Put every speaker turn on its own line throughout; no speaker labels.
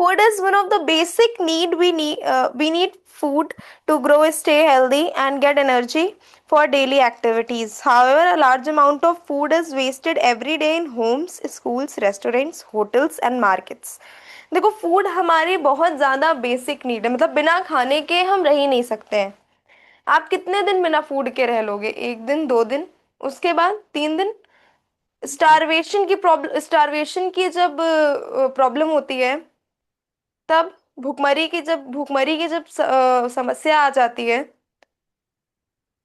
Food is one of the basic need we need food to grow, stay healthy, and get energy for daily activities. However, a large amount of food is wasted every day in homes, schools, restaurants, hotels, and markets. देखो, food हमारी बहुत ज्यादा basic need है, मतलब बिना खाने के हम रह ही नहीं सकते हैं। आप कितने दिन बिना फूड के रह लोगे? एक दिन, 2 दिन, उसके बाद 3 दिन। स्टारवेशन की जब प्रॉब्लम होती है, तब भूखमरी की जब समस्या आ जाती है,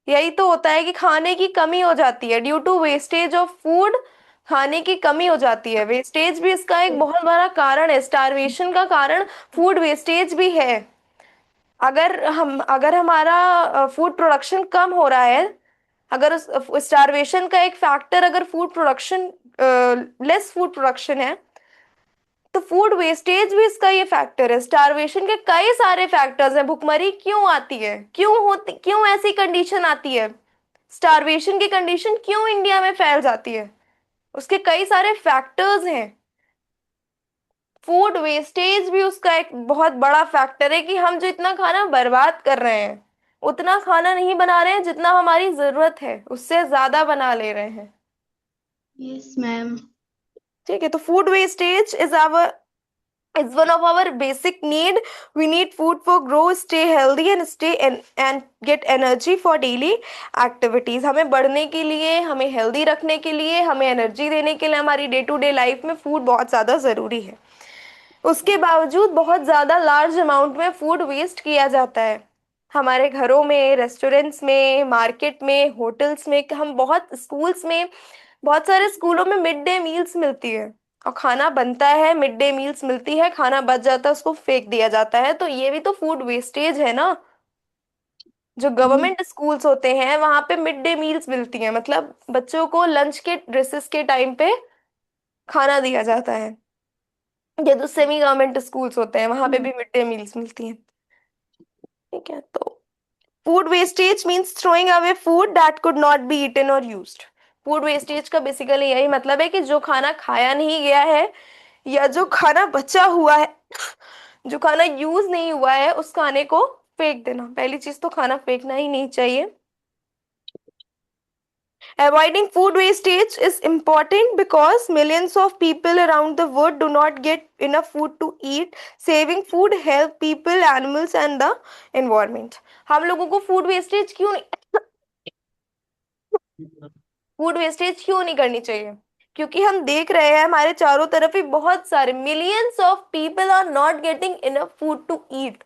यही तो होता है कि खाने की कमी हो जाती है due to wastage of food. खाने की कमी हो जाती है, वेस्टेज भी इसका एक बहुत बड़ा कारण है, स्टारवेशन का कारण फूड वेस्टेज भी है। अगर हमारा फूड प्रोडक्शन कम हो रहा है, अगर उस स्टारवेशन का एक फैक्टर, अगर food production less food production है, तो फूड वेस्टेज भी इसका ये फैक्टर है। स्टारवेशन के कई सारे फैक्टर्स हैं। भुखमरी क्यों आती है, क्यों ऐसी कंडीशन आती है, स्टारवेशन की कंडीशन क्यों इंडिया में फैल जाती है? उसके कई सारे फैक्टर्स हैं। फूड वेस्टेज भी उसका एक बहुत बड़ा फैक्टर है कि हम जो इतना खाना बर्बाद कर रहे हैं, उतना खाना नहीं बना रहे हैं जितना हमारी जरूरत है, उससे ज्यादा बना ले रहे हैं।
Yes ma'am.
ठीक है, तो food wastage is one of our basic need. We need food for grow, stay healthy, and get energy for daily activities. हमें बढ़ने के लिए, हमें हेल्दी रखने के लिए, हमें एनर्जी देने के लिए हमारी डे टू डे लाइफ में फूड बहुत ज़्यादा ज़रूरी है। उसके बावजूद बहुत ज़्यादा लार्ज अमाउंट में फूड वेस्ट किया जाता है। हमारे घरों में, रेस्टोरेंट्स में, मार्केट में, होटल्स में, हम बहुत स्कूल्स में, बहुत सारे स्कूलों में मिड डे मील्स मिलती है, और खाना बनता है, मिड डे मील्स मिलती है, खाना बच जाता है, उसको फेंक दिया जाता है, तो ये भी तो फूड वेस्टेज है ना। जो गवर्नमेंट स्कूल्स होते हैं वहां पे मिड डे मील्स मिलती हैं, मतलब बच्चों को लंच के रिसेस के टाइम पे खाना दिया जाता है। ये तो सेमी गवर्नमेंट स्कूल्स होते हैं, वहां पे भी मिड डे मील्स मिलती हैं। ठीक है, तो food wastage means throwing away food that could not be eaten और यूज्ड। फूड वेस्टेज का बेसिकली यही मतलब है कि जो खाना खाया नहीं गया है, या जो खाना बचा हुआ है, जो खाना यूज नहीं हुआ है, उस खाने को फेंक देना। पहली चीज तो खाना फेंकना ही नहीं चाहिए। Avoiding food wastage is important because millions of people around the world do not get enough food to eat. Saving food help people, animals and the environment. हम लोगों को फूड वेस्टेज क्यों नहीं करनी चाहिए? क्योंकि हम देख रहे हैं हमारे चारों तरफ ही बहुत सारे millions of people are not getting enough food to eat.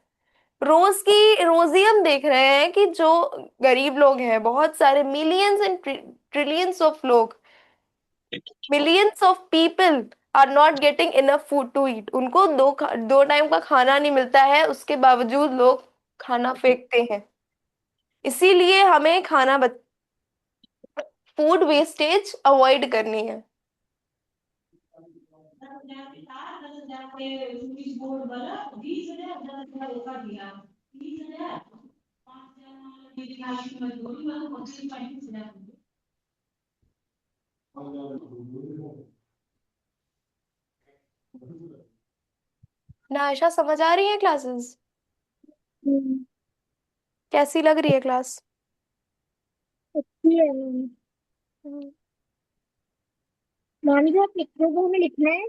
रोज ही हम देख रहे हैं कि जो गरीब लोग हैं, बहुत सारे मिलियंस एंड ट्रिलियंस ऑफ लोग, millions of people are not getting enough food to eat. उनको दो टाइम का खाना नहीं मिलता है, उसके बावजूद लोग खाना फेंकते हैं। इसीलिए हमें फूड वेस्टेज अवॉइड करनी है। ना आयशा, समझ आ रही है क्लासेस?
हम्म,
कैसी लग रही है क्लास?
अच्छी है मैम। मैम जो आप लिख रहे हो वो हमें लिखना है।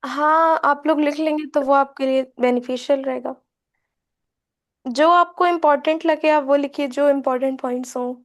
हाँ, आप लोग लिख लेंगे तो वो आपके लिए बेनिफिशियल रहेगा। जो आपको इम्पोर्टेंट लगे आप वो लिखिए, जो इम्पोर्टेंट पॉइंट्स हो।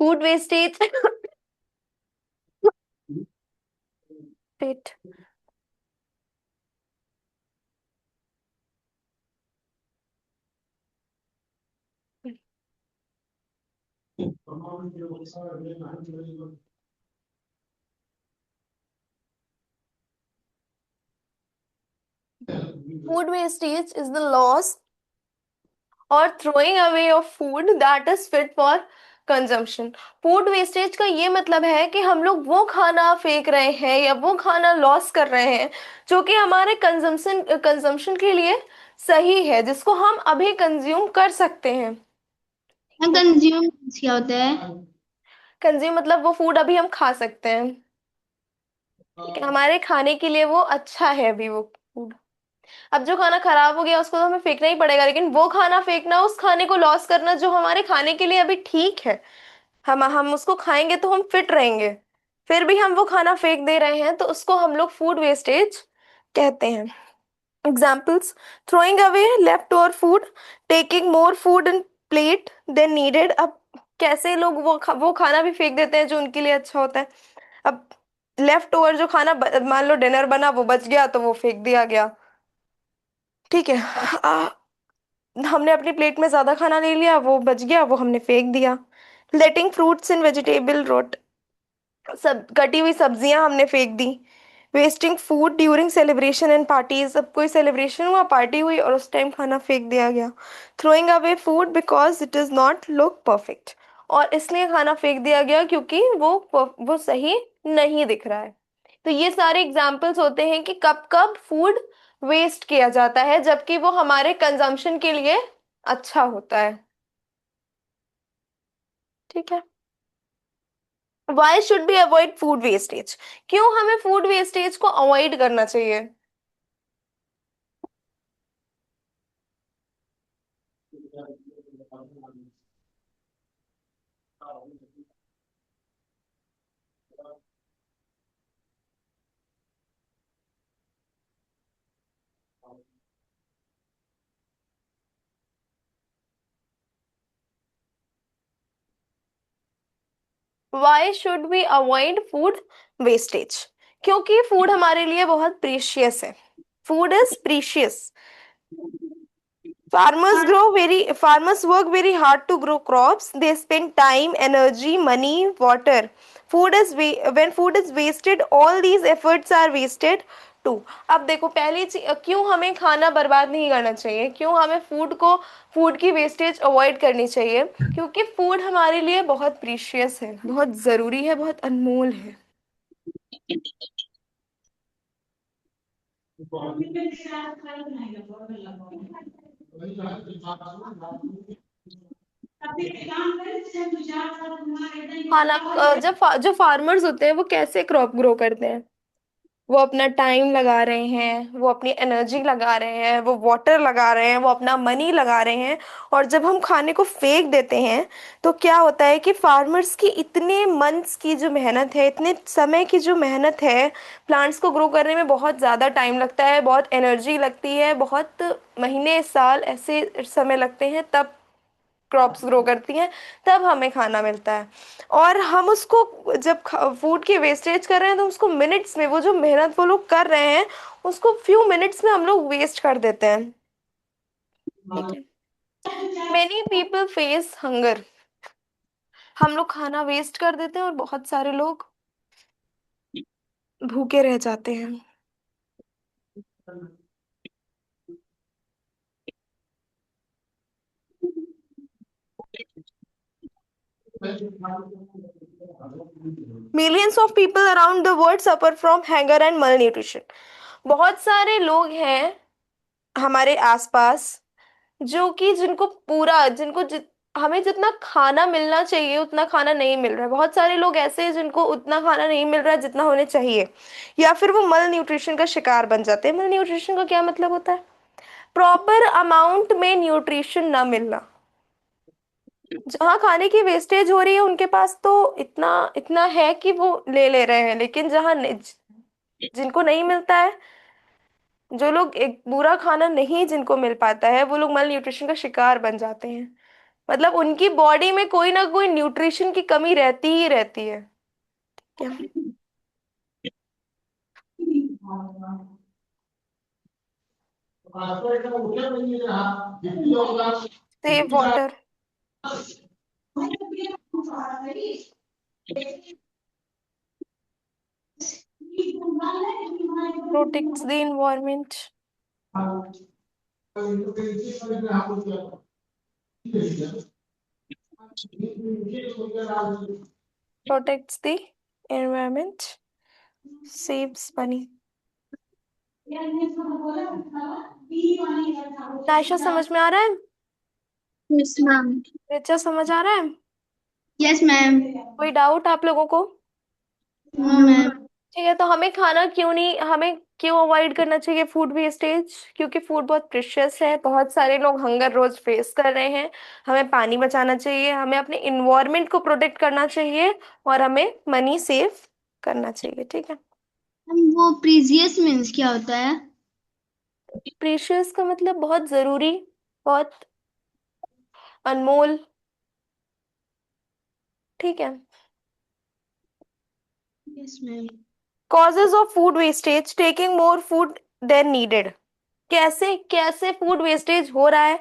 फूड वेस्टेज पेट food wastage is the loss और throwing away of food that is fit for consumption. Food wastage का ये मतलब है कि हम लोग वो खाना फेंक रहे हैं या वो खाना लॉस कर रहे हैं जो कि हमारे कंजम्पशन कंजम्पशन के लिए सही है, जिसको हम अभी कंज्यूम कर सकते हैं। ठीक है।
कंज्यूम क्या होता है?
कंज्यूम मतलब वो फूड अभी हम खा सकते हैं। ठीक है, हमारे खाने के लिए वो अच्छा है अभी वो फूड। अब जो खाना खराब हो गया उसको तो हमें फेंकना ही पड़ेगा, लेकिन वो खाना फेंकना, उस खाने को लॉस करना जो हमारे खाने के लिए अभी ठीक है, हम उसको खाएंगे तो हम फिट रहेंगे, फिर भी हम वो खाना फेंक दे रहे हैं, तो उसको हम लोग फूड वेस्टेज कहते हैं। Examples: throwing away leftover food, taking more food in plate than needed। अब कैसे लोग वो खाना भी फेंक देते हैं जो उनके लिए अच्छा होता है। अब लेफ्ट ओवर जो खाना मान लो डिनर बना वो बच गया तो वो फेंक दिया गया। ठीक है। हमने अपनी प्लेट में ज्यादा खाना ले लिया, वो बच गया, वो हमने फेंक दिया। Letting fruits in vegetable rot, सब कटी हुई सब्जियां हमने फेंक दी। Wasting food during celebration and parties, अब कोई सेलिब्रेशन हुआ, पार्टी हुई और उस टाइम खाना फेंक दिया गया। Throwing away food because it is not look perfect, और इसलिए खाना फेंक दिया गया क्योंकि वो सही नहीं दिख रहा है। तो ये सारे एग्जाम्पल्स होते हैं कि कब कब फूड वेस्ट किया जाता है जबकि वो हमारे कंजम्पशन के लिए अच्छा होता है। ठीक है। Why should be avoid food wastage, क्यों हमें फूड वेस्टेज को अवॉइड करना चाहिए। Why should be avoid food wastage, क्योंकि फूड हमारे लिए बहुत प्रीशियस है। Food is precious. Farmers work very hard to grow crops. They spend time, energy, money, water. When food is wasted, all these efforts are wasted too. अब देखो पहली चीज, क्यों हमें खाना बर्बाद नहीं करना चाहिए, क्यों हमें फूड की वेस्टेज अवॉइड करनी चाहिए, क्योंकि फूड हमारे लिए बहुत प्रीशियस है, बहुत जरूरी है, बहुत अनमोल है। खाना जो फार्मर्स होते हैं वो कैसे क्रॉप ग्रो करते हैं, वो अपना टाइम लगा रहे हैं, वो अपनी एनर्जी लगा रहे हैं, वो वाटर लगा रहे हैं, वो अपना मनी लगा रहे हैं। और जब हम खाने को फेंक देते हैं तो क्या होता है कि फार्मर्स की इतने मंथ्स की जो मेहनत है, इतने समय की जो मेहनत है, प्लांट्स को ग्रो करने में बहुत ज़्यादा टाइम लगता है, बहुत एनर्जी लगती है, बहुत महीने साल ऐसे समय लगते हैं, तब क्रॉप्स ग्रो करती हैं, तब हमें खाना मिलता है। और हम उसको जब फूड की वेस्टेज कर रहे हैं तो उसको मिनट्स में, वो जो मेहनत वो लोग कर रहे हैं उसको फ्यू मिनट्स में हम लोग वेस्ट कर देते हैं। ठीक है। मेनी पीपल फेस हंगर, हम लोग खाना वेस्ट कर देते हैं और बहुत सारे लोग भूखे रह जाते हैं। Millions of people around the world suffer from hanger and मल न्यूट्रिशन, बहुत सारे लोग हैं हमारे आसपास जो कि हमें जितना खाना मिलना चाहिए उतना खाना नहीं मिल रहा है। बहुत सारे लोग ऐसे हैं जिनको उतना खाना नहीं मिल रहा है जितना होने चाहिए, या फिर वो मल न्यूट्रिशन का शिकार बन जाते हैं। मल न्यूट्रिशन का क्या मतलब होता है? प्रॉपर अमाउंट में न्यूट्रिशन ना मिलना। जहाँ खाने की वेस्टेज हो रही है उनके पास तो इतना इतना है कि वो ले ले रहे हैं, लेकिन जिनको नहीं मिलता है, जो लोग एक पूरा खाना नहीं जिनको मिल पाता है, वो लोग मल न्यूट्रिशन का शिकार बन जाते हैं। मतलब उनकी बॉडी में कोई ना कोई न्यूट्रिशन की कमी रहती ही रहती है। क्या? Save water, protects the environment, protects the environment, saves money. Ayesha समझ में आ रहा है?
Yes ma'am.
रिचा समझ आ रहा है?
Yes ma'am.
कोई डाउट आप लोगों को?
No ma'am.
ठीक है, तो हमें खाना क्यों नहीं, हमें क्यों अवॉइड करना चाहिए फूड वेस्टेज? क्योंकि फूड बहुत प्रेशियस है, बहुत सारे लोग हंगर रोज फेस कर रहे हैं। हमें पानी बचाना चाहिए, हमें अपने इन्वायरमेंट को प्रोटेक्ट करना चाहिए, और हमें मनी सेव करना चाहिए। ठीक है।
वो प्रीजियस मीन्स क्या होता है?
प्रेशियस का मतलब बहुत जरूरी, बहुत अनमोल। ठीक है।
Yes ma'am.
Causes of food wastage, taking more food than needed. कैसे कैसे फूड वेस्टेज हो रहा है?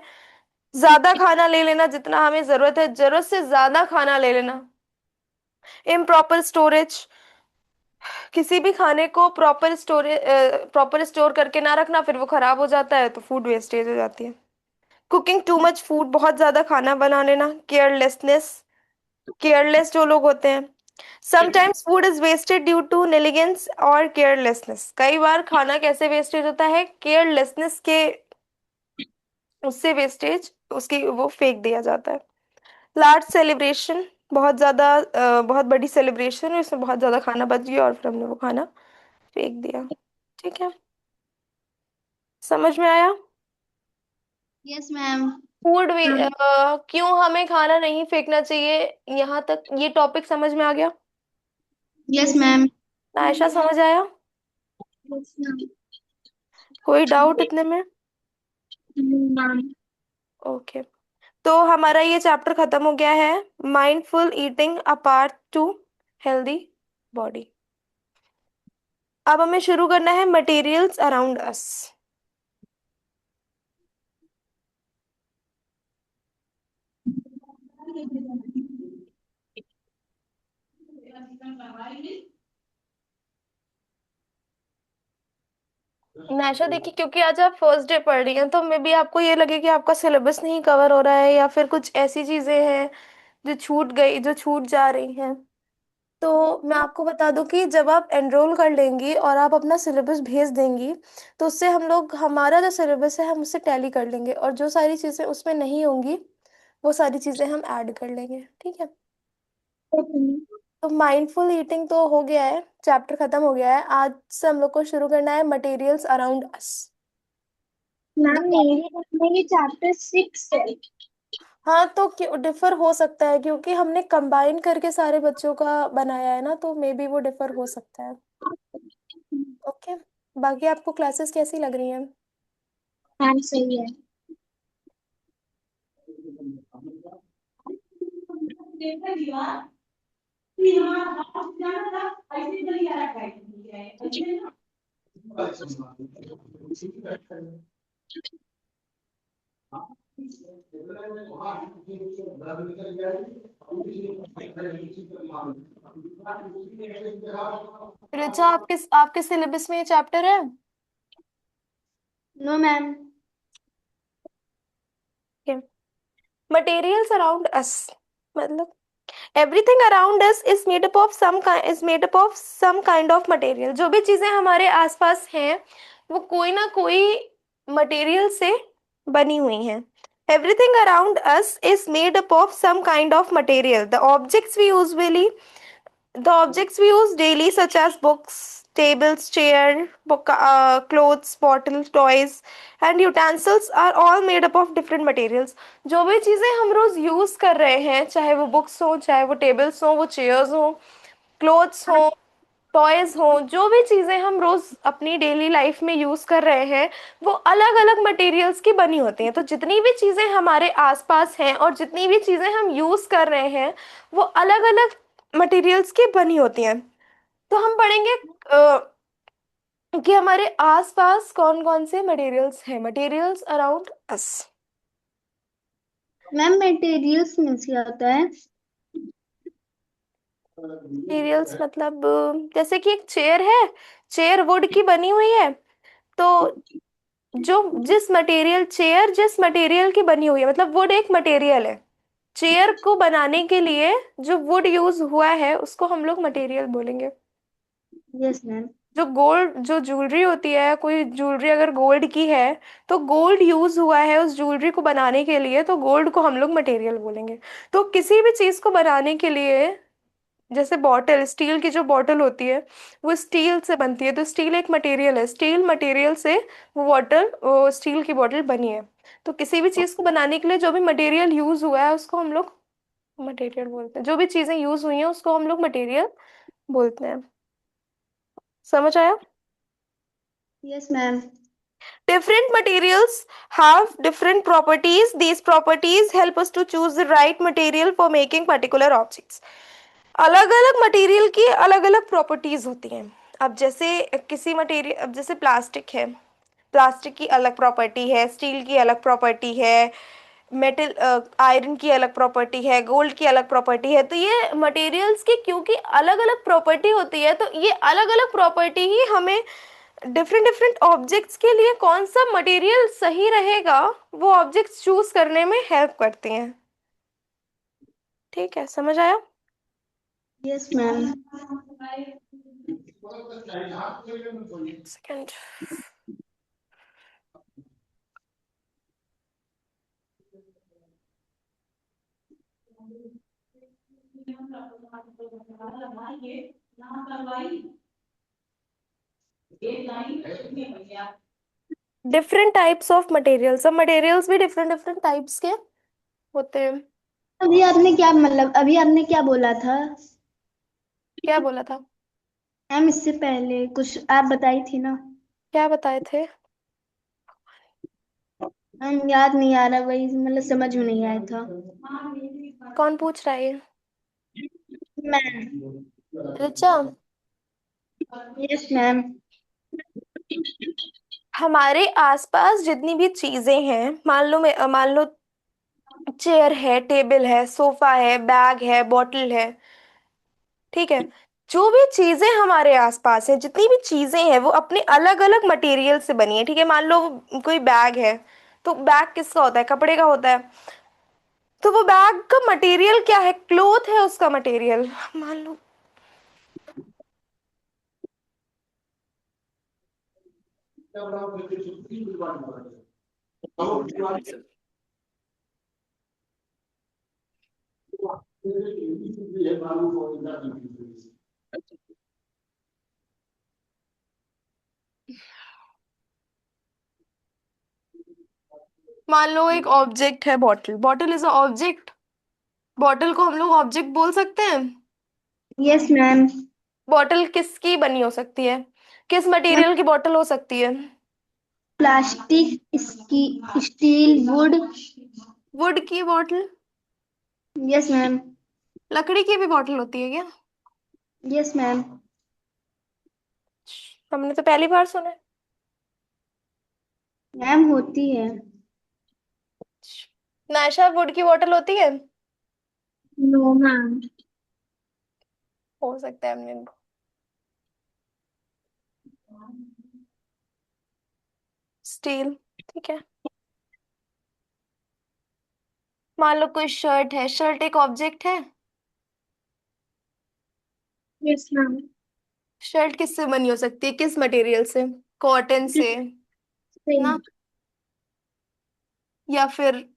ज्यादा खाना ले लेना जितना हमें जरूरत है, जरूरत से ज्यादा खाना ले लेना। इम्प्रॉपर स्टोरेज, किसी भी खाने को प्रॉपर स्टोर करके ना रखना, फिर वो खराब हो जाता है तो फूड वेस्टेज हो जाती है। कुकिंग टू मच फूड, बहुत ज्यादा खाना बना लेना। केयरलेसनेस, केयरलेस जो लोग होते हैं। Sometimes food is wasted due to negligence और केयरलेसनेस। कई बार खाना कैसे वेस्टेज होता है? केयरलेसनेस के, उससे वेस्टेज, उसकी वो फेंक दिया जाता है। लार्ज सेलिब्रेशन, बहुत ज्यादा बहुत बड़ी सेलिब्रेशन है, उसमें बहुत ज्यादा खाना बच गया और फिर हमने वो खाना फेंक दिया। ठीक है, समझ में आया?
Yes ma'am.
फूड वे क्यों हमें खाना नहीं फेंकना चाहिए, यहाँ तक ये टॉपिक समझ में आ गया?
Yes ma'am.
आयशा समझ आया?
Yes ma'am.
कोई डाउट इतने में?
मैम।
ओके, तो हमारा ये चैप्टर खत्म हो गया है, mindful eating a part two, healthy body. अब हमें शुरू करना है मटेरियल्स अराउंड अस। नाशा देखिए, क्योंकि आज आप फर्स्ट डे पढ़ रही हैं तो मे बी आपको ये लगे कि आपका सिलेबस नहीं कवर हो रहा है, या फिर कुछ ऐसी चीजें हैं जो छूट गई, जो छूट जा रही हैं। तो मैं आपको बता दूं कि जब आप एनरोल कर लेंगी और आप अपना सिलेबस भेज देंगी, तो उससे हम लोग, हमारा जो सिलेबस है हम उससे टैली कर लेंगे, और जो सारी चीज़ें उसमें नहीं होंगी वो सारी चीज़ें हम ऐड कर लेंगे। ठीक है। तो माइंडफुल ईटिंग तो हो गया है, चैप्टर खत्म हो गया है। आज से हम लोग को शुरू करना है मटेरियल्स अराउंड अस।
मैम मेरे बुक में ये चैप्टर 6 है।
हाँ, तो क्यों डिफर हो सकता है, क्योंकि हमने कंबाइन करके सारे बच्चों का बनाया है ना, तो मे बी वो डिफर हो सकता है। ओके, बाकी आपको क्लासेस कैसी लग रही हैं?
मैम सही है।
रिचा, आपके आपके सिलेबस में ये चैप्टर है?
No ma'am.
Materials around us मतलब everything around us is made up of some kind of material. जो भी चीजें हमारे आसपास हैं वो कोई ना कोई मटेरियल से बनी हुई हैं। Everything around us is made up of some kind of material. The objects we use daily, such as books, tables, chair, clothes, bottle, toys, and utensils, are all made up of different materials. जो भी चीज़ें हम रोज use कर रहे हैं, चाहे वो books हो, चाहे वो टेबल्स हो, वो चेयर्स हो, क्लोथ्स हो, टॉयज हो, जो भी चीजें हम रोज अपनी डेली लाइफ में यूज कर रहे हैं, वो अलग अलग मटेरियल्स की बनी होती हैं। तो जितनी भी चीजें हमारे आसपास हैं और जितनी भी चीजें हम यूज कर रहे हैं, वो अलग अलग मटेरियल्स की बनी होती हैं। तो हम पढ़ेंगे कि हमारे आसपास कौन कौन से मटेरियल्स हैं, मटेरियल्स अराउंड अस।
मैम मटेरियल्स मीन्स क्या होता है?
मटेरियल्स मतलब जैसे कि एक चेयर है, चेयर वुड की बनी हुई है। तो जो जिस मटेरियल की बनी हुई है, मतलब वुड एक मटेरियल है, चेयर को बनाने के लिए जो वुड यूज हुआ है उसको हम लोग मटेरियल बोलेंगे।
Yes ma'am.
जो ज्वेलरी होती है, कोई ज्वेलरी अगर गोल्ड की है, तो गोल्ड यूज हुआ है उस ज्वेलरी को बनाने के लिए, तो गोल्ड को हम लोग मटेरियल बोलेंगे। तो किसी भी चीज को बनाने के लिए, जैसे बॉटल, स्टील की जो बॉटल होती है वो स्टील से बनती है, तो स्टील एक मटेरियल है, स्टील मटेरियल से वो बॉटल, स्टील की बॉटल बनी है। तो किसी भी चीज को बनाने के लिए जो भी मटेरियल यूज हुआ है उसको हम लोग मटेरियल बोलते हैं, जो भी चीजें यूज हुई हैं उसको हम लोग मटेरियल बोलते हैं। समझ आया?
Yes ma'am.
Different materials have different properties. These properties help us to choose the right material for making particular objects. अलग अलग मटेरियल की अलग अलग प्रॉपर्टीज होती हैं। अब जैसे किसी मटेरियल, अब जैसे प्लास्टिक है, प्लास्टिक की अलग प्रॉपर्टी है, स्टील की अलग प्रॉपर्टी है, मेटल आयरन की अलग प्रॉपर्टी है, गोल्ड की अलग प्रॉपर्टी है। तो ये मटेरियल्स की क्योंकि अलग अलग प्रॉपर्टी होती है, तो ये अलग अलग प्रॉपर्टी ही हमें डिफरेंट डिफरेंट ऑब्जेक्ट्स के लिए कौन सा मटेरियल सही रहेगा वो ऑब्जेक्ट्स चूज करने में हेल्प करती हैं। ठीक है, समझ आया?
Yes ma'am.
Second. Different types of materials, सब मटेरियल्स भी डिफरेंट डिफरेंट टाइप्स के होते हैं।
अभी आपने क्या बोला था?
क्या बोला था?
मैम इससे पहले कुछ आप बताई थी ना।
क्या बताए थे?
मैम याद नहीं आ रहा, वही मतलब समझ में नहीं आया था।
कौन पूछ रहा है ये?
मैम।
ऋचा।
Yes ma'am.
हमारे आसपास जितनी भी चीजें हैं, मान लो चेयर है, टेबल है, सोफा है, बैग है, बॉटल है, ठीक है। जो भी चीजें हमारे आसपास है, जितनी भी चीजें हैं, वो अपने अलग अलग मटेरियल से बनी है, ठीक है। मान लो कोई बैग है, तो बैग किसका होता है? कपड़े का होता है। तो वो बैग का मटेरियल क्या है? क्लोथ है उसका मटेरियल, मान लो। मान लो एक ऑब्जेक्ट है, bottle, bottle is a object. Bottle को हम लोग ऑब्जेक्ट बोल सकते हैं।
Yes ma'am.
बॉटल किसकी बनी हो सकती है? किस
मैम
मटेरियल की बॉटल हो सकती है?
प्लास्टिक, इसकी स्टील, वुड।
वुड की बॉटल?
Yes ma'am.
लकड़ी की भी बॉटल होती है क्या?
Yes ma'am.
हमने तो पहली बार सुना है।
मैम होती है।
नायशा, वुड की बॉटल होती है?
No ma'am.
हो सकता है हमने। स्टील, ठीक है। मान लो कोई शर्ट है, शर्ट एक ऑब्जेक्ट है।
Yes ma'am.
शर्ट किससे बनी हो सकती है, किस मटेरियल से? कॉटन से ना,
सिल्क।
या फिर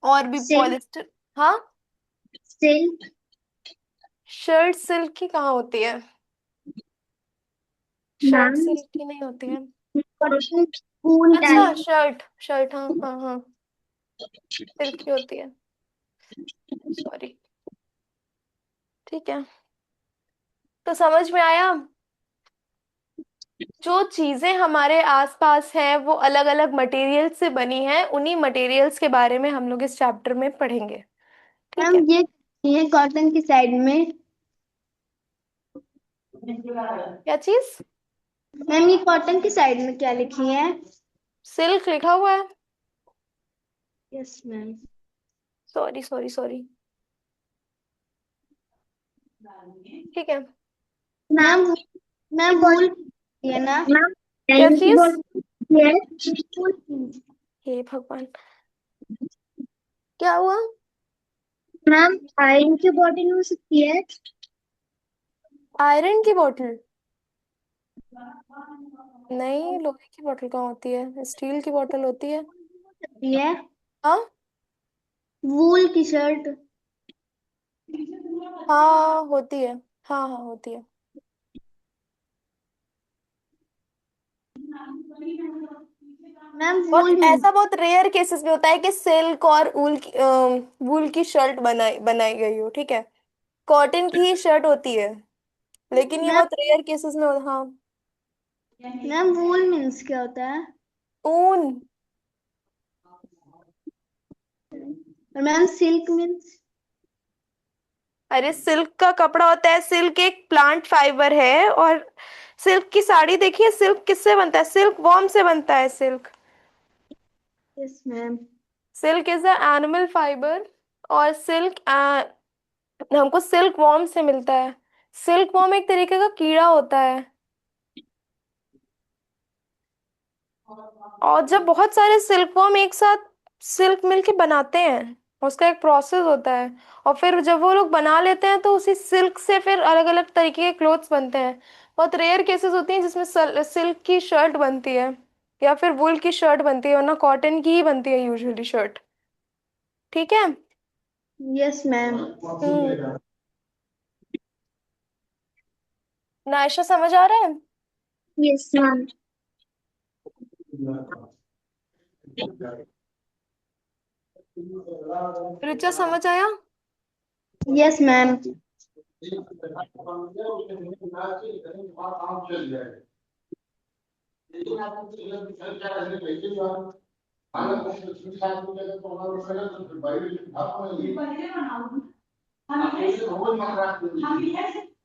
और भी
सिल्क।
पॉलिस्टर? हाँ।
सिल्क।
शर्ट सिल्क की कहाँ होती है? शर्ट
मैम
सिल्क की नहीं होती है।
स्पून
अच्छा,
टाइप।
शर्ट शर्ट, हाँ हाँ हाँ, सिल्क की होती है। सॉरी। ठीक है, तो समझ में आया। जो चीजें हमारे आसपास हैं वो अलग अलग मटेरियल से बनी हैं, उन्हीं मटेरियल्स के बारे में हम लोग इस चैप्टर में पढ़ेंगे। ठीक
मैम
है।
ये कॉटन की साइड में।
क्या चीज?
मैम ये कॉटन की साइड में क्या लिखी है?
सिल्क लिखा हुआ है।
Yes ma'am.
Sorry sorry sorry. ठीक है।
मैम मैम वूल है ना? मैम
क्या
टाइम की
चीज?
बोल है।
हे भगवान, क्या हुआ?
मैम आयरन की बॉटल हो सकती है।
आयरन की बोतल? नहीं, लोहे की बोतल कहाँ होती है, स्टील की बोतल होती है।
सकती है।
हाँ।
वूल की शर्ट।
हाँ होती है। हाँ हाँ होती है।
मैम
बहुत
वूल मीन।
ऐसा बहुत रेयर केसेस में होता है कि सिल्क और वूल की शर्ट बनाई बनाई गई हो, ठीक है। कॉटन की ही शर्ट होती है, लेकिन ये
मैम
बहुत रेयर केसेस में हाँ।
मैम वूल मीन्स क्या होता है?
ऊन।
और मैम सिल्क मीन्स?
अरे सिल्क का कपड़ा होता है, सिल्क एक प्लांट फाइबर है। और सिल्क की साड़ी देखिए, सिल्क किससे बनता है? सिल्क वॉर्म से बनता है silk.
Yes ma'am.
Silk is a animal fibre. और सिल्क हमको सिल्क वॉर्म से मिलता है। सिल्क वॉर्म एक तरीके का कीड़ा होता है। और जब बहुत सारे सिल्कवॉर्म एक साथ सिल्क मिल के बनाते हैं, उसका एक प्रोसेस होता है। और फिर जब वो लोग बना लेते हैं तो उसी सिल्क से फिर अलग अलग तरीके के क्लोथ्स बनते हैं। बहुत रेयर केसेस होती हैं जिसमें सिल्क की शर्ट बनती है, या फिर वुल की शर्ट बनती है, वरना कॉटन की ही बनती है यूजुअली शर्ट। ठीक है।
Yes ma'am.
हम्म। नायशा समझ आ रहा है?
Yes ma'am.
रुचा समझ आया?
Yes ma'am.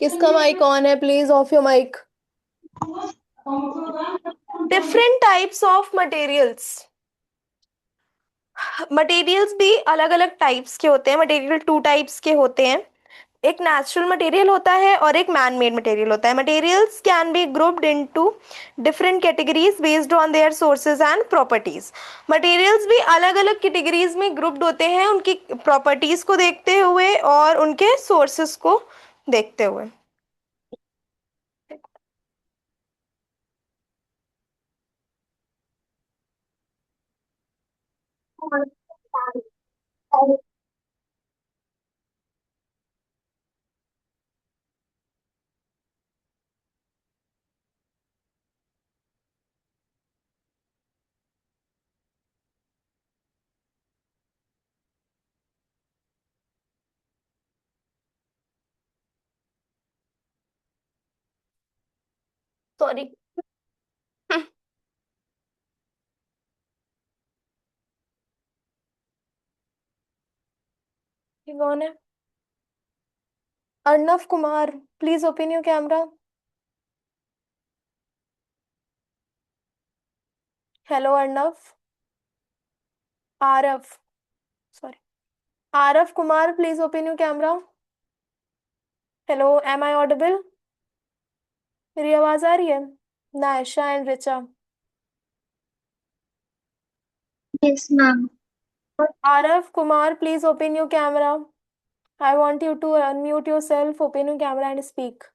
किसका माइक ऑन है? Please off your mic. Different types of materials. Materials भी अलग अलग टाइप्स के होते हैं। मटेरियल टू टाइप्स के होते हैं। एक नेचुरल मटेरियल होता है और एक मैन मेड मटेरियल होता है। Materials can be grouped into different categories based on their sources and properties. Materials भी अलग अलग कैटेगरीज में ग्रुप्ड होते हैं, उनकी प्रॉपर्टीज को देखते हुए और उनके सोर्सेज को देखते हुए। सॉरी। ये कौन है? Arnav Kumar, please open your camera. Hello Arnav. Aarav, sorry, Aarav Kumar, please open your camera. Hello, am I audible? मेरी आवाज आ रही है? Naisha and Richa.
Yes ma'am.
Aarav Kumar, please open your camera. I want you to unmute yourself, open your camera and speak.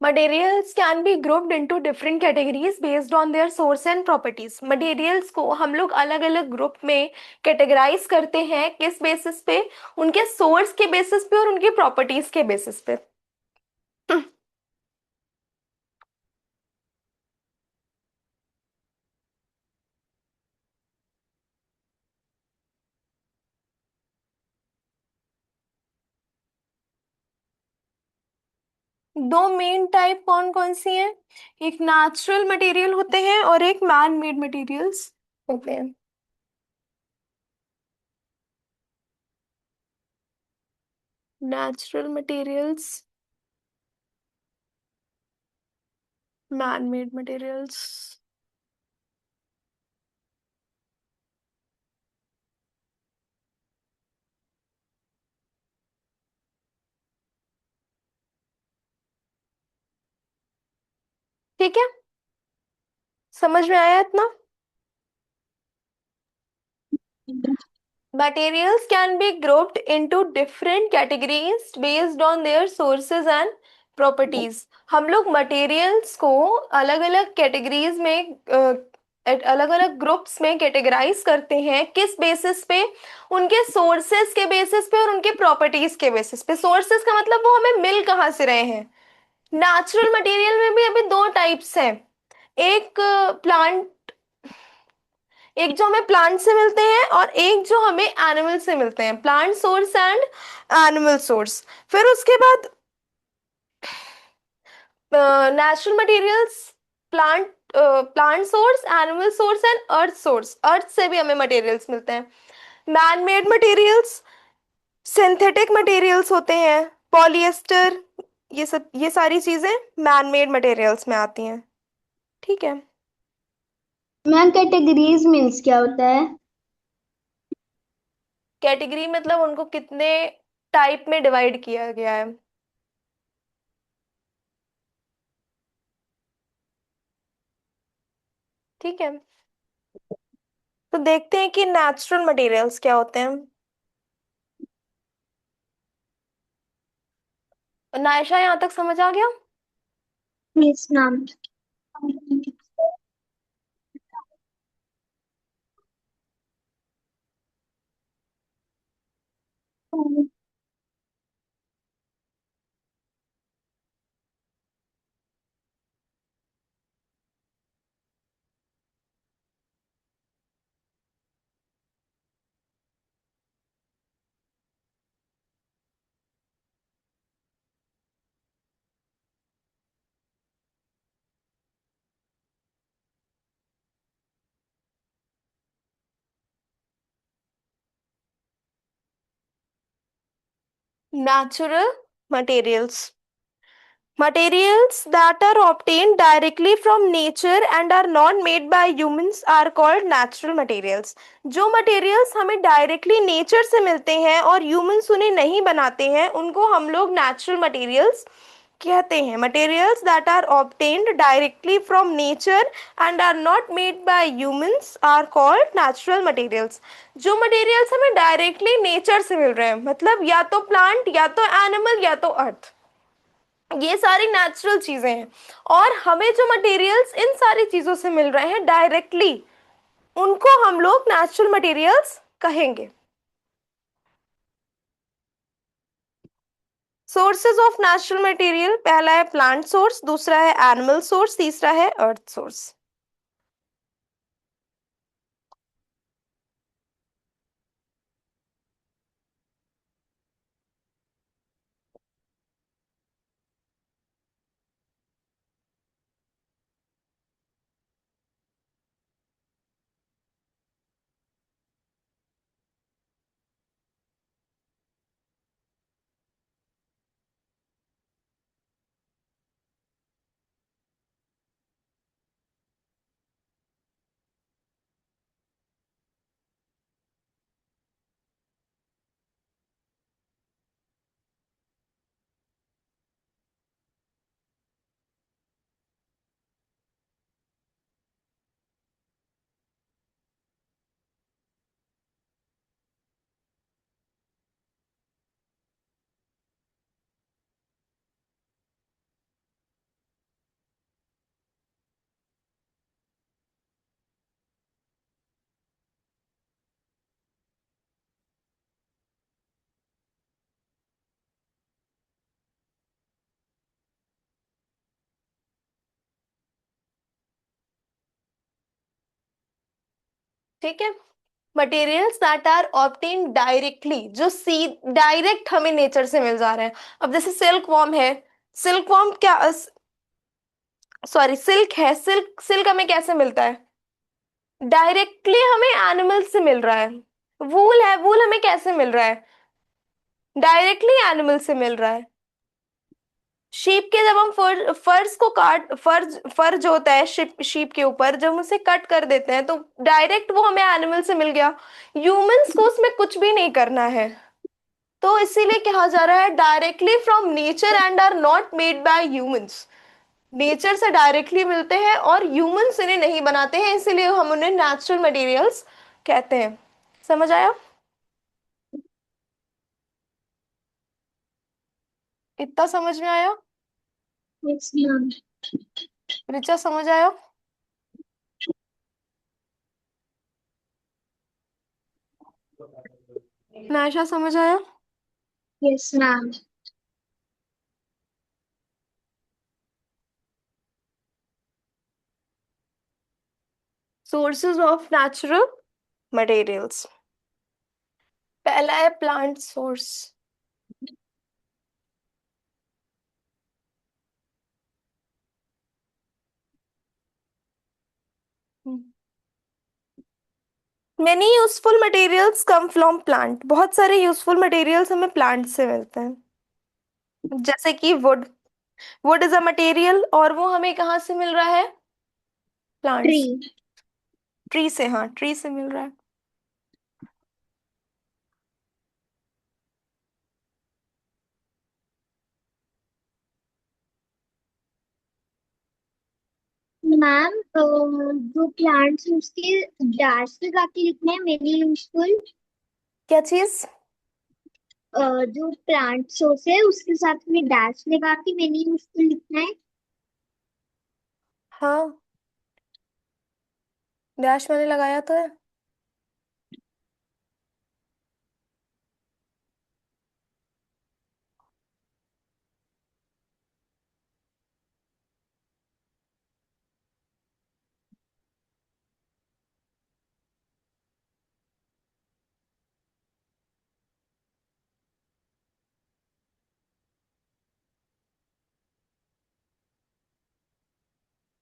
Materials can be grouped into different categories based on their source and properties. Materials को हम लोग अलग अलग group में categorise करते हैं, किस basis पे? उनके सोर्स के बेसिस पे और उनकी प्रॉपर्टीज के बेसिस पे। दो मेन टाइप कौन कौन सी हैं? एक नेचुरल मटेरियल होते हैं और एक मैन मेड मटेरियल्स होते हैं। Natural materials, man made materials. ठीक है, समझ में आया इतना? Materials can be grouped into different categories based on their sources and properties। हम लोग materials को अलग अलग कैटेगरीज में, अलग अलग ग्रुप्स में कैटेगराइज करते हैं, किस बेसिस पे? उनके सोर्सेस के बेसिस पे और उनके प्रॉपर्टीज के बेसिस पे। सोर्सेस का मतलब वो हमें मिल कहाँ से रहे हैं। नेचुरल मटेरियल में भी अभी दो टाइप्स हैं। एक प्लांट, एक जो हमें प्लांट से मिलते हैं और एक जो हमें एनिमल से मिलते हैं, plant source and animal source. फिर उसके बाद natural materials, plant plant source, animal source and earth source. Earth से भी हमें मटेरियल्स मिलते हैं। Man made materials, synthetic materials होते हैं, पॉलिएस्टर, ये सब, ये सारी चीजें मैन मेड मटेरियल्स में आती हैं। ठीक है।
मैम कैटेगरीज मीन्स क्या होता है?
कैटेगरी मतलब उनको कितने टाइप में डिवाइड किया गया है। ठीक है, तो देखते हैं कि नेचुरल मटेरियल्स क्या होते हैं। नायशा, यहाँ तक समझ आ गया?
Yes ma'am.
Natural materials. Materials that are obtained directly from nature and are not made by humans are called natural materials। जो materials हमें directly nature से मिलते हैं और humans उन्हें नहीं बनाते हैं, उनको हम लोग natural materials कहते हैं। Materials that are obtained directly from nature and are not made by humans are called natural materials। जो materials हमें directly nature से मिल रहे हैं, मतलब या तो plant, या तो animal, या तो earth, ये सारी नेचुरल चीजें हैं। और हमें जो मटेरियल्स इन सारी चीजों से मिल रहे हैं डायरेक्टली, उनको हम लोग नेचुरल मटेरियल्स कहेंगे। सोर्सेज ऑफ नेचुरल मटेरियल, पहला है प्लांट सोर्स, दूसरा है एनिमल सोर्स, तीसरा है अर्थ सोर्स। ठीक है। Materials that are obtain directly, जो सी डायरेक्ट हमें नेचर से मिल जा रहे हैं। अब जैसे सिल्क वॉर्म है, सिल्क वॉर्म क्या, सॉरी सिल्क है, सिल्क सिल्क हमें कैसे मिलता है? डायरेक्टली हमें एनिमल से मिल रहा है। वूल है, वूल हमें कैसे मिल रहा है? डायरेक्टली एनिमल से मिल रहा है। शीप के जब हम फर्स को काट फर जो होता है शीप के ऊपर, जब हम उसे कट कर देते हैं तो डायरेक्ट वो हमें एनिमल से मिल गया। ह्यूमंस को उसमें कुछ भी नहीं करना है। तो इसीलिए कहा जा रहा है directly from nature and are not made by humans. Nature से डायरेक्टली मिलते हैं और ह्यूमंस इन्हें नहीं बनाते हैं, इसीलिए हम उन्हें नेचुरल मटेरियल्स कहते हैं। समझ आया? इतना समझ में आया?
Yes ma'am.
रिचा समझ आया? नायशा समझ आया?
Yes ma'am.
Sources of natural materials. पहला है plant source. Many useful materials come from plant, बहुत सारे यूजफुल मटेरियल्स हमें प्लांट से मिलते हैं। जैसे कि would, would is a material और वो हमें कहाँ से मिल रहा है?
ट्री।
प्लांट्स। ट्री से, हाँ ट्री से मिल रहा है।
मैम जो प्लांट्स उसके डैश लगा के लिखना है वेरी यूजफुल।
क्या चीज?
जो प्लांट सोर्स है उसके साथ में डैश लगा के वेरी यूजफुल लिखना है।
हाँ, डैश मैंने लगाया तो है।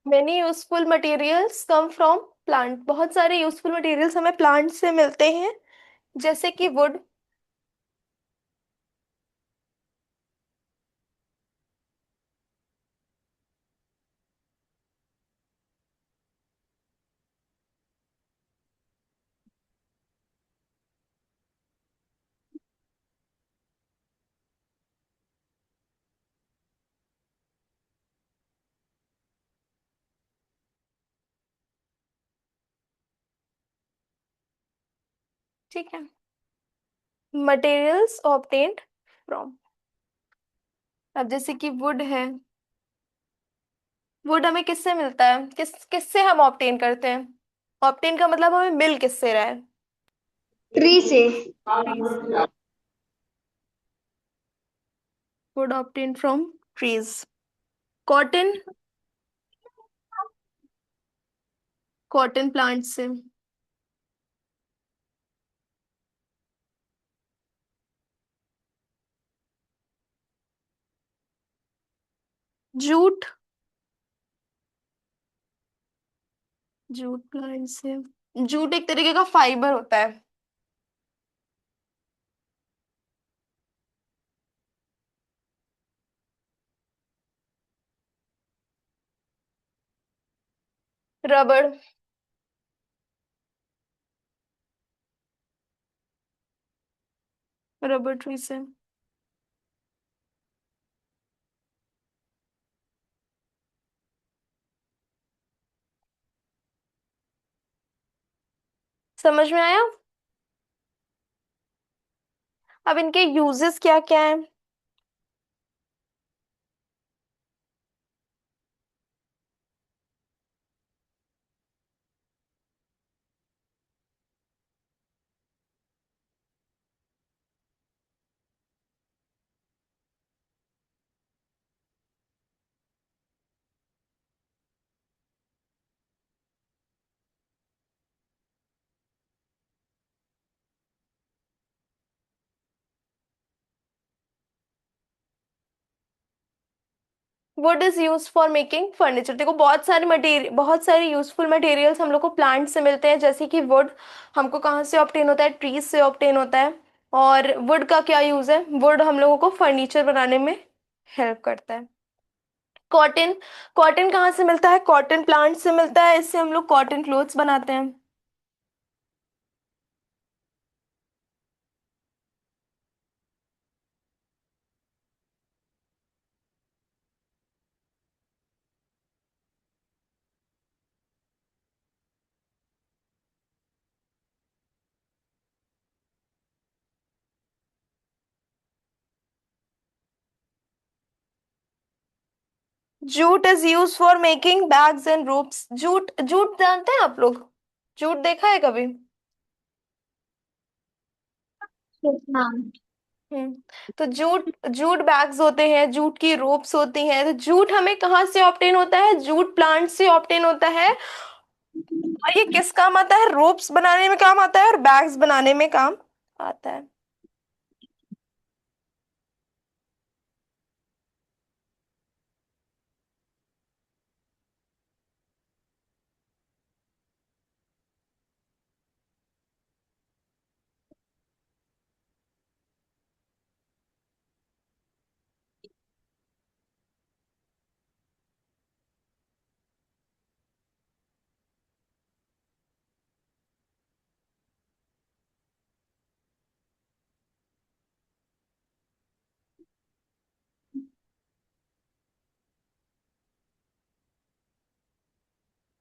Many useful materials come from plant, बहुत सारे यूजफुल मटेरियल्स हमें प्लांट से मिलते हैं। जैसे कि वुड, ठीक है। मटेरियल्स ऑब्टेन्ड फ्रॉम, अब जैसे कि वुड है, वुड हमें किससे मिलता है, किससे हम ऑब्टेन करते हैं? ऑब्टेन का मतलब हमें मिल किससे रहा है?
ट्री से।
ट्री से। Would obtain from trees. Cotton, cotton plant से। जूट, जूट प्लांट से। जूट एक तरीके का फाइबर होता है। रबड़, रबड़ ट्री से। समझ में आया? अब इनके यूजेस क्या क्या है? Would is use for making furniture. देखो बहुत सारे मटेरियल, बहुत सारे यूजफुल मटेरियल्स हम लोग को प्लांट से मिलते हैं, जैसे कि वुड हमको कहाँ से ऑब्टेन होता है, ट्रीज से ऑब्टेन होता है। और वुड का क्या यूज है, वुड हम लोगों को फर्नीचर बनाने में हेल्प करता है। कॉटन, कॉटन कहाँ से मिलता है, कॉटन प्लांट से मिलता है, इससे हम लोग कॉटन क्लोथ्स बनाते हैं। Jute is use for making bags and ropes. Jute, jute जानते हैं आप लोग, जूट देखा है कभी?
Yes ma'am.
तो जूट, जूट बैग्स होते हैं, जूट की रोप्स होती हैं। तो जूट हमें कहाँ से ऑब्टेन होता है, जूट प्लांट से ऑब्टेन होता है। और ये किस काम आता है, रोप्स बनाने में काम आता है और बैग्स बनाने में काम आता है।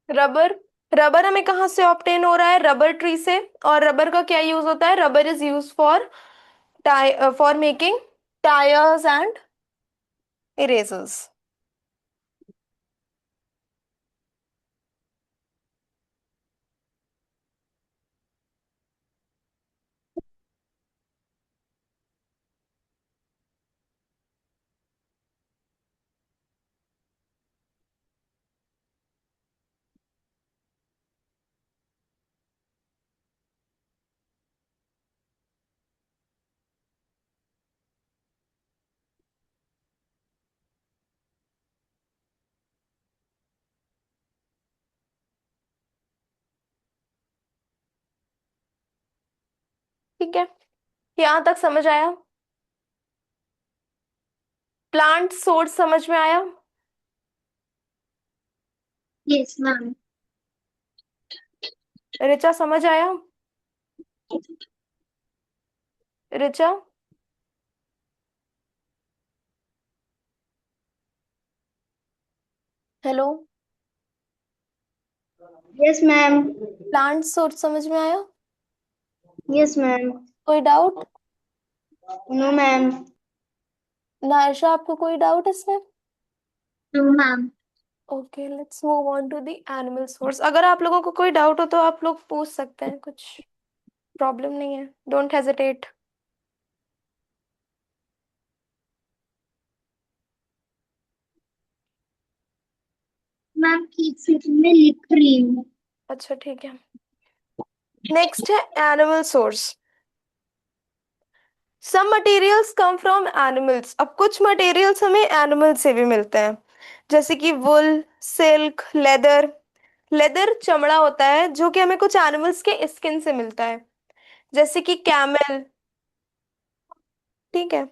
रबर, रबर हमें कहाँ से ऑब्टेन हो रहा है, रबर ट्री से। और रबर का क्या यूज होता है, rubber is use for for making tyres and erasers. ठीक है, यहाँ तक समझ आया, प्लांट सोर्स समझ में आया।
Yes ma'am.
ऋचा समझ आया, Richa? Hello,
yes ma'am.
Plant source समझ में आया?
Yes ma'am.
कोई डाउट?
No ma'am.
नायशा आपको कोई डाउट इसमें?
No ma'am.
Okay, let's move on to the animal source. अगर आप लोगों को कोई डाउट हो तो आप लोग पूछ सकते हैं, कुछ प्रॉब्लम नहीं है, डोंट हेजिटेट।
मैम ठीक से मैं लिख रही हूँ।
अच्छा ठीक है, नेक्स्ट है animal source. Some materials come from animals. अब कुछ मटेरियल्स हमें एनिमल से भी मिलते हैं, जैसे कि वुल, सिल्क, लेदर। लेदर चमड़ा होता है जो कि हमें कुछ एनिमल्स के स्किन से मिलता है, जैसे कि कैमल। ठीक है,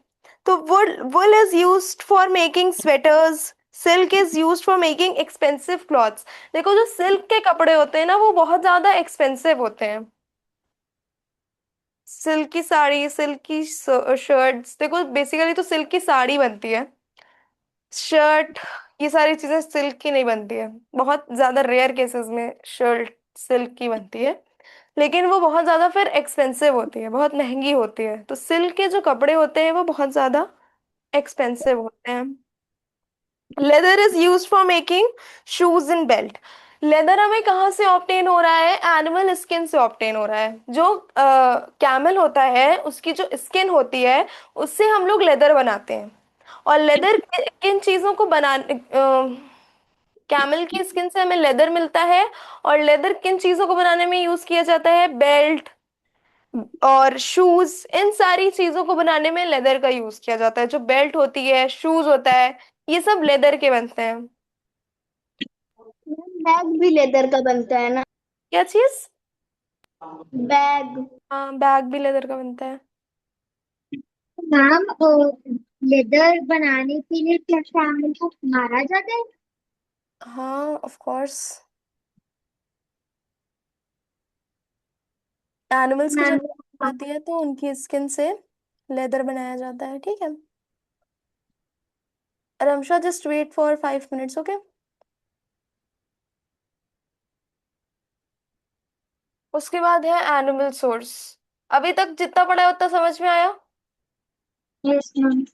तो wool, wool is used for making sweaters, silk is used for making expensive clothes. देखो जो सिल्क के कपड़े होते हैं ना वो बहुत ज्यादा एक्सपेंसिव होते हैं। सिल्क की साड़ी, सिल्क की शर्ट्स, देखो बेसिकली तो सिल्क की साड़ी बनती है, शर्ट, ये सारी चीजें सिल्क की नहीं बनती है। बहुत ज्यादा रेयर केसेस में शर्ट सिल्क की बनती है, लेकिन वो बहुत ज्यादा फिर एक्सपेंसिव होती है, बहुत महंगी होती है। तो सिल्क के जो कपड़े होते हैं वो बहुत ज्यादा एक्सपेंसिव होते हैं। Leather is use for making shoes and belt. Leather हमें कहाँ से ऑब्टेन हो रहा है, एनिमल स्किन से ऑब्टेन हो रहा है। जो कैमल होता है उसकी जो स्किन होती है उससे हम लोग लेदर बनाते हैं। और लेदर किन चीजों को बनाने, कैमल की स्किन से हमें लेदर मिलता है। और लेदर किन चीजों को बनाने में यूज किया जाता है, बेल्ट और शूज, इन सारी चीजों को बनाने में लेदर का यूज किया जाता है। जो बेल्ट होती है, शूज होता है, ये सब लेदर के बनते हैं।
बैग भी लेदर का बनता है ना?
क्या चीज?
बैग।
हाँ, बैग भी लेदर का बनता है।
मैम, लेदर बनाने के लिए क्या एनिमल को मारा जाता है?
हाँ, ऑफ कोर्स। एनिमल्स की जब
मैम,
आती है तो उनकी स्किन से लेदर बनाया जाता है, ठीक है। Ramsha, just wait for 5 minutes, okay. उसके बाद है एनिमल सोर्स। अभी तक जितना पढ़ा है उतना समझ में आया?
Yes ma'am.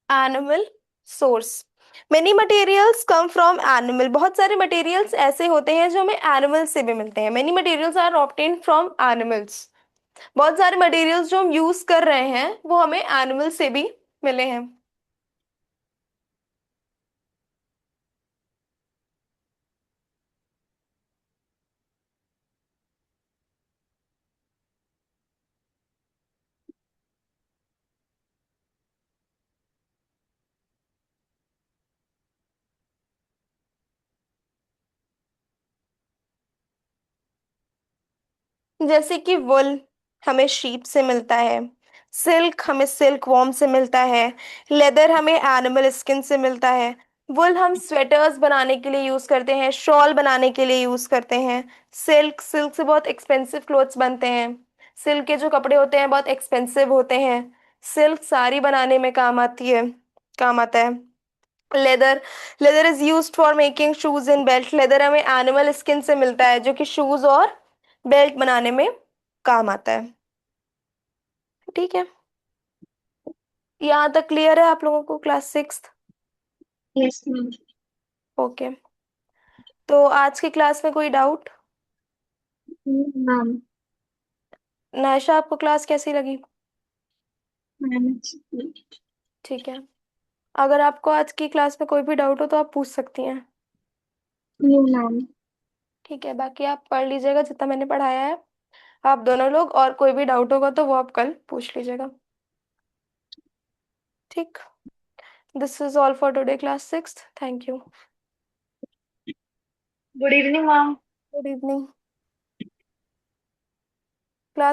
Animal source. Many materials come from animal. बहुत सारे मटेरियल्स ऐसे होते हैं जो हमें एनिमल से भी मिलते हैं। Many materials are obtained from animals. बहुत सारे मटेरियल्स जो हम यूज कर रहे हैं वो हमें एनिमल से भी मिले हैं। जैसे कि वुल हमें शीप से मिलता है, सिल्क हमें सिल्क वॉर्म से मिलता है, लेदर हमें एनिमल स्किन से मिलता है, वुल हम स्वेटर्स बनाने के लिए यूज करते हैं, शॉल बनाने के लिए यूज करते हैं, सिल्क सिल्क से बहुत एक्सपेंसिव क्लोथ्स बनते हैं, सिल्क के जो कपड़े होते हैं बहुत एक्सपेंसिव होते हैं, सिल्क साड़ी बनाने में काम आता है। Leather leather is use for making shoes and belt. Leather हमें एनिमल स्किन से मिलता है जो कि शूज और बेल्ट बनाने में काम आता है, ठीक है। यहाँ तक क्लियर है आप लोगों को, क्लास 6?
Yes ma'am.
ओके। तो आज की क्लास में कोई डाउट?
मैम।
नायशा, आपको क्लास कैसी लगी?
मैम।
ठीक है। अगर आपको आज की क्लास में कोई भी डाउट हो तो आप पूछ सकती हैं।
मैम।
ठीक है, बाकी आप पढ़ लीजिएगा जितना मैंने पढ़ाया है, आप दोनों लोग, और कोई भी डाउट होगा तो वो आप कल पूछ लीजिएगा, ठीक। This is all for today class 6। Thank you.
Good evening ma'am.
Good evening.